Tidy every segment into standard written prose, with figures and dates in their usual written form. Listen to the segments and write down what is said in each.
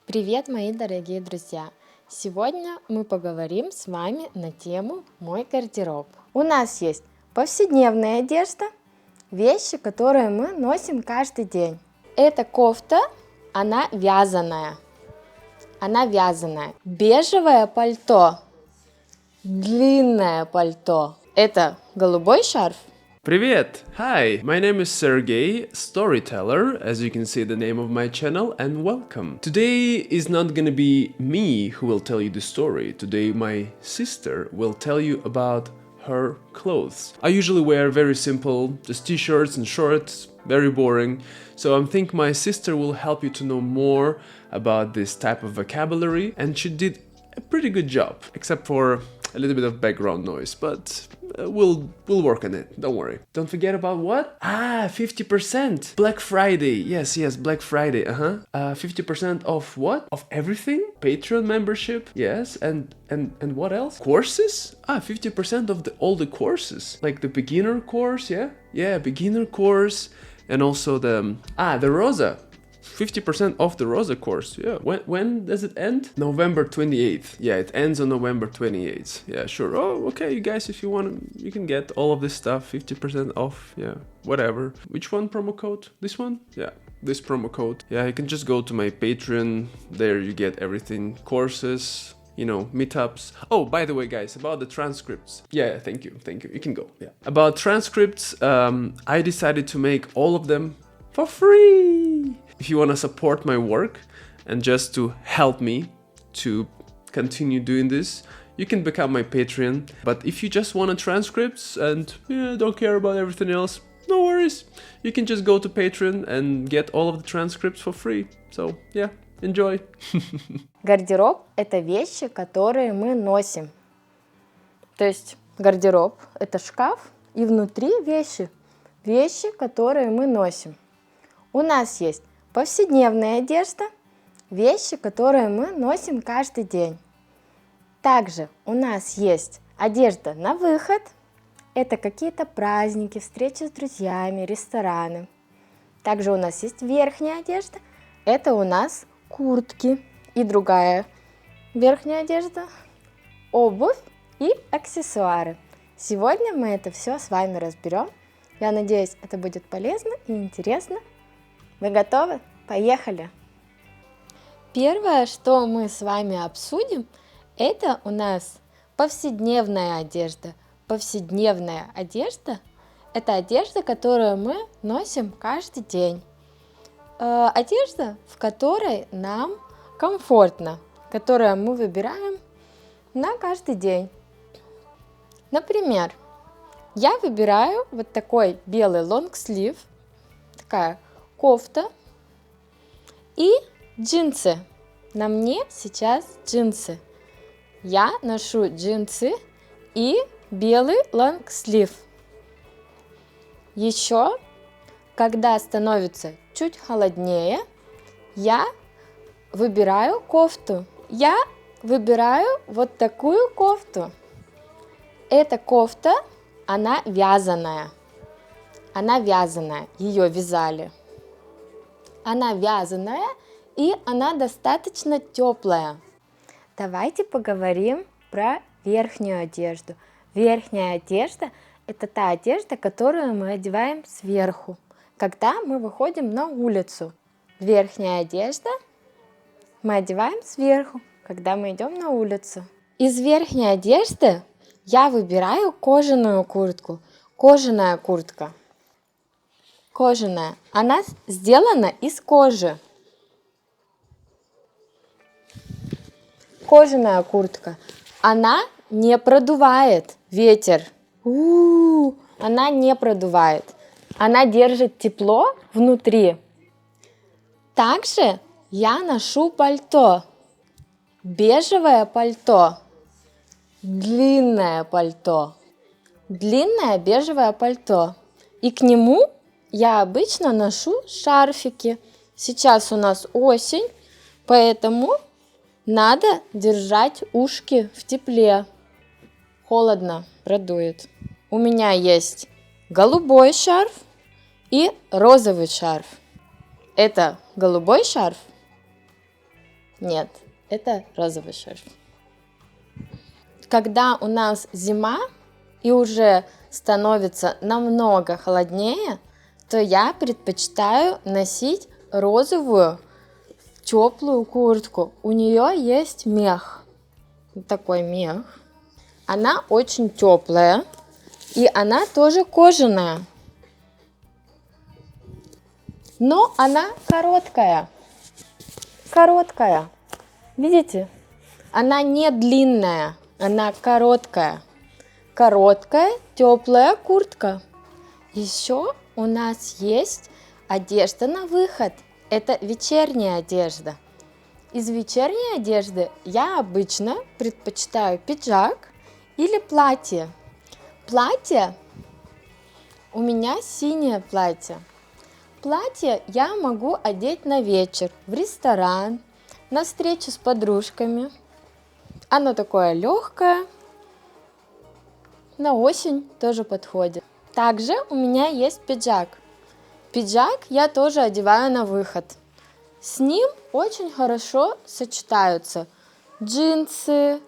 Привет, мои дорогие друзья! Сегодня мы поговорим с вами на тему «Мой гардероб». У нас есть повседневная одежда, вещи, которые мы носим каждый день. Эта кофта, она вязаная. Бежевое пальто, длинное пальто. Это голубой шарф. Привет! Hi, my name is Sergey, storyteller, as you can see the name of my channel, and welcome. Today is not gonna be me who will tell you the story. Today my sister will tell you about her clothes. I usually wear very simple, just t-shirts and shorts, very boring. So I think my sister will help you to know more about this type of vocabulary, and she did a pretty good job, except for a little bit of background noise, but we'll work on it, don't worry. Don't forget about what? 50%! Black Friday, yes, Black Friday, 50% off what? Of everything? Patreon membership, yes, and what else? Courses? 50% of all the courses, like the beginner course, yeah, beginner course, and also the Rosa. 50% off the Rosa course, yeah. When does it end? November 28th. Yeah, it ends on November 28th. Yeah, sure. Oh, okay, you guys, if you want, you can get all of this stuff, 50% off, yeah, whatever. Which one promo code? This one? Yeah, this promo code. Yeah, you can just go to my Patreon. There you get everything, courses, meetups. Oh, by the way, guys, about the transcripts. Yeah, thank you. You can go, yeah. About transcripts, I decided to make all of them for free. If you want to support my work and just to help me to continue doing this, you can become my Patreon. But if you just want transcripts and don't care about everything else, no worries. You can just go to Patreon and get all of the transcripts for free. So yeah, enjoy. Гардероб – это вещи, которые мы носим. То есть гардероб – это шкаф, и внутри вещи, которые мы носим. У нас есть повседневная одежда, вещи, которые мы носим каждый день. Также у нас есть одежда на выход. Это какие-то праздники, встречи с друзьями, рестораны. Также у нас есть верхняя одежда. Это у нас куртки и другая верхняя одежда, обувь и аксессуары. Сегодня мы это все с вами разберем. Я надеюсь, это будет полезно и интересно. Вы готовы? Поехали! Первое, что мы с вами обсудим, это у нас повседневная одежда. Повседневная одежда – это одежда, которую мы носим каждый день. Одежда, в которой нам комфортно, которую мы выбираем на каждый день. Например, я выбираю вот такой белый лонгслив, такая кофта и джинсы. На мне сейчас джинсы. Я ношу джинсы и белый лонгслив. Еще, когда становится чуть холоднее, я выбираю кофту. Я выбираю вот такую кофту. Эта кофта, она вязаная. Ее вязали. Она вязаная, и она достаточно теплая. Давайте поговорим про верхнюю одежду. Верхняя одежда – это та одежда, которую мы одеваем сверху, когда мы выходим на улицу. Верхняя одежда мы одеваем сверху, когда мы идем на улицу. Из верхней одежды я выбираю кожаную куртку. Кожаная куртка. Кожаная. Она сделана из кожи. Кожаная куртка. Она не продувает ветер. Она не продувает. Она держит тепло внутри. Также я ношу пальто. Бежевое пальто. Длинное пальто. Длинное бежевое пальто. И к нему я обычно ношу шарфики. Сейчас у нас осень, поэтому надо держать ушки в тепле. Холодно, продует. У меня есть голубой шарф и розовый шарф. Это голубой шарф. Нет, это розовый шерсть. Когда у нас зима и уже становится намного холоднее, то я предпочитаю носить розовую теплую куртку. У нее есть мех. Вот такой мех. Она очень теплая. И она тоже кожаная. Но она короткая. Короткая. Видите? Она не длинная. Она короткая. Короткая, теплая куртка. Еще у нас есть одежда на выход. Это вечерняя одежда. Из вечерней одежды я обычно предпочитаю пиджак или платье. Платье, у меня синее платье. Платье я могу одеть на вечер, в ресторан, на встречу с подружками. Оно такое легкое, на осень тоже подходит. Также у меня есть пиджак. Пиджак я тоже одеваю на выход. С ним очень хорошо сочетаются джинсы,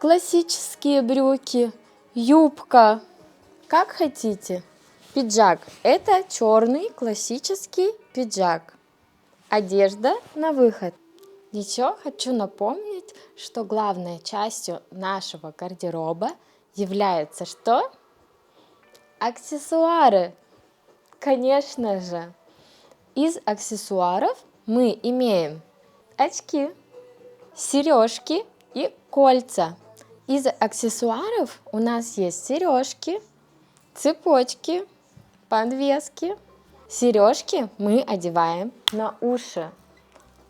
классические брюки, юбка. Как хотите. Пиджак – это черный классический пиджак. Одежда на выход. Еще хочу напомнить, что главной частью нашего гардероба является что? Аксессуары. Конечно же. Из аксессуаров мы имеем очки, сережки и кольца. Из аксессуаров у нас есть сережки, цепочки, подвески. Сережки мы одеваем на уши.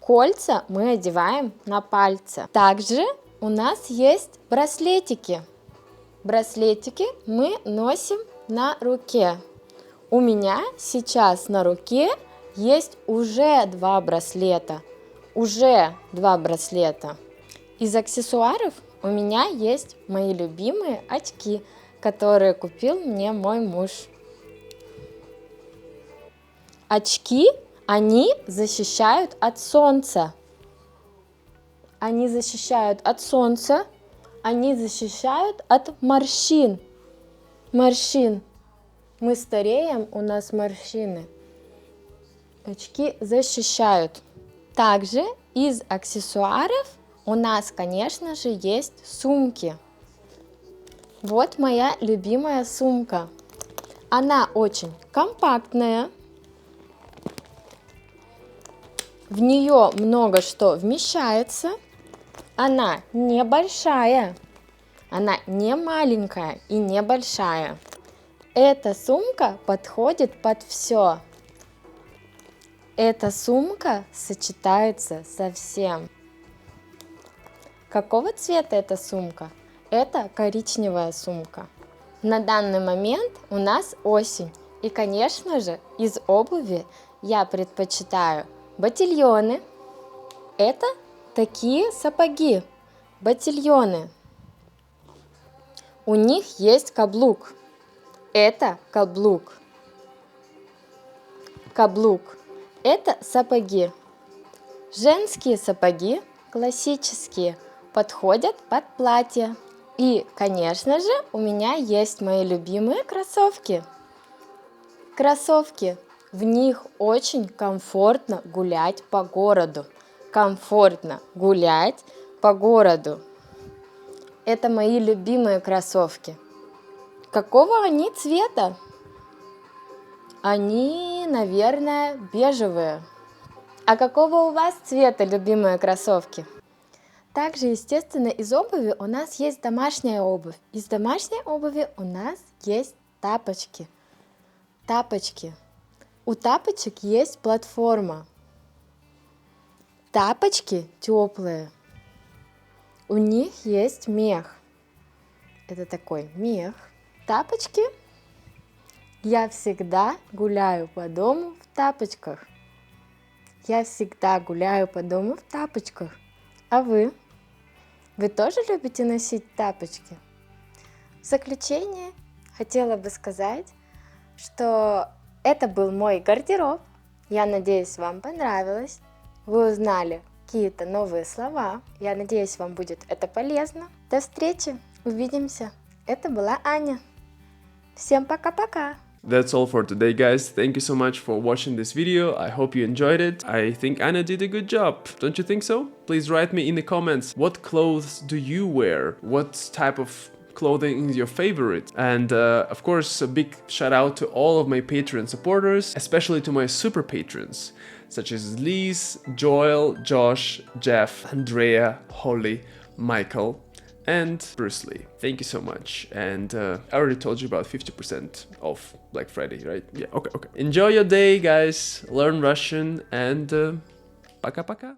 Кольца мы одеваем на пальцы. Также у нас есть браслетики. Браслетики мы носим на руке. У меня сейчас на руке есть уже 2 браслета. Уже 2 браслета. Из аксессуаров у меня есть мои любимые очки, которые купил мне мой муж. Очки, они защищают от солнца. Они защищают от солнца, они защищают от морщин. Морщин. Мы стареем, у нас морщины. Очки защищают. Также из аксессуаров у нас, конечно же, есть сумки. Вот моя любимая сумка. Она очень компактная. В нее много что вмещается. Она небольшая. Она не маленькая и не большая. Эта сумка подходит под все. Эта сумка сочетается со всем. Какого цвета эта сумка? Это коричневая сумка. На данный момент у нас осень. И, конечно же, из обуви я предпочитаю ботильоны. Это такие сапоги. Ботильоны. У них есть каблук. Это каблук. Каблук. Это сапоги. Женские сапоги, классические, подходят под платье. И, конечно же, у меня есть мои любимые кроссовки. Кроссовки. В них очень комфортно гулять по городу. Комфортно гулять по городу. Это мои любимые кроссовки. Какого они цвета? Они, наверное, бежевые. А какого у вас цвета любимые кроссовки? Также, естественно, из обуви у нас есть домашняя обувь. Из домашней обуви у нас есть тапочки. Тапочки. У тапочек есть платформа. Тапочки теплые. У них есть мех. Это такой мех. Тапочки. Я всегда гуляю по дому в тапочках. Я всегда гуляю по дому в тапочках. А вы? Вы тоже любите носить тапочки? В заключение хотела бы сказать, что это был мой гардероб. Я надеюсь, вам понравилось. Вы узнали, какие-то новые слова. Я надеюсь, вам будет это полезно. До встречи, увидимся. Это была Аня. Всем пока-пока! That's all for today, guys. Thank you so much for watching this video. I hope you enjoyed it. I think Anna did a good job. Don't you think so? Please write me in the comments. What clothes do you wear? What type of clothing is your favorite? And of course, a big shout out to all of my Patreon supporters, especially to my super patrons, such as Lise, Joel, Josh, Jeff, Andrea, Holly, Michael, and Bruce Lee. Thank you so much. And I already told you about 50% off Black Friday, right? Yeah, okay. Enjoy your day, guys. Learn Russian and пока-пока.